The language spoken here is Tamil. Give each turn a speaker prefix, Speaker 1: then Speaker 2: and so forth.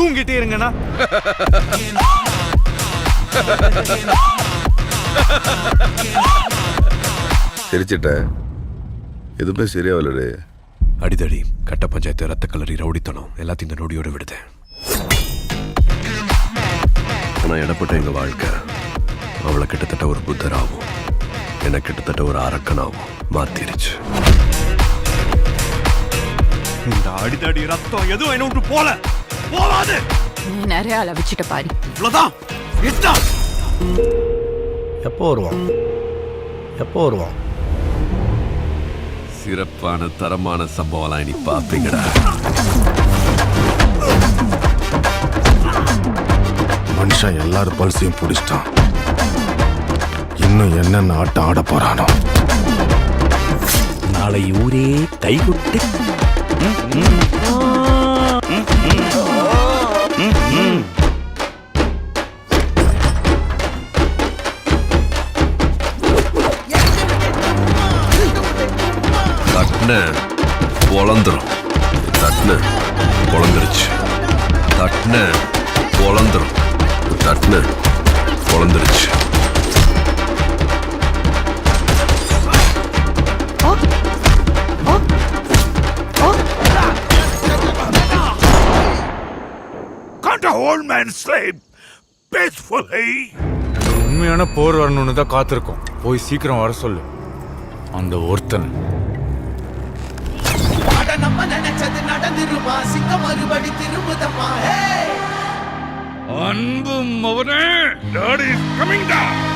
Speaker 1: தூங்கிட்டே இருங்கண்ணா.
Speaker 2: சிரிச்சிட்ட, எதுவுமே சரியாவில்லடே.
Speaker 3: அடிதடி, கட்ட பஞ்சாயத்து, ரத்த கலரி, ரவுடித்தனம் எல்லாத்தையும் இந்த நொடியோட விடுதேன். ஆனா இடப்பட்ட எங்க வாழ்க்கை அவளை கிட்டத்தட்ட ஒரு புத்தராகவும் என்ன கிட்டத்தட்ட ஒரு அரக்கனாகவும் மாத்திருச்சு.
Speaker 1: இந்த அடிதடி ரத்தம் எதுவும் என்ன விட்டு போகாது.
Speaker 4: நிறைய அளவிச்சிட்ட பாரு.
Speaker 1: இவ்வளவுதான்.
Speaker 5: எப்போ வருவான்?
Speaker 3: சிறப்பான தரமான சம்பவம் இனி பாப்பீங்கடா.
Speaker 5: மனுஷன் எல்லாரும் பல்சையும் பிடிச்சிட்டான். இன்னும் என்னென்ன ஆட்டம் ஆட போறானோ.
Speaker 6: நாளை ஊரே கைவிட்டு
Speaker 3: தட்ன பொழந்துரும். தட்ன பொழந்துருச்சு. தட்ன பொழந்துரும். தட்ன பொழந்துருச்சு.
Speaker 1: Can't a old man sleep peacefully?
Speaker 7: உண்மையான போர் வரணும்னு தான் காத்திருக்கோம். போய் சீக்கிரம் வர சொல்லு அந்த ஒருத்தன்.
Speaker 1: அன்பும் அவனே, Daddy is coming down.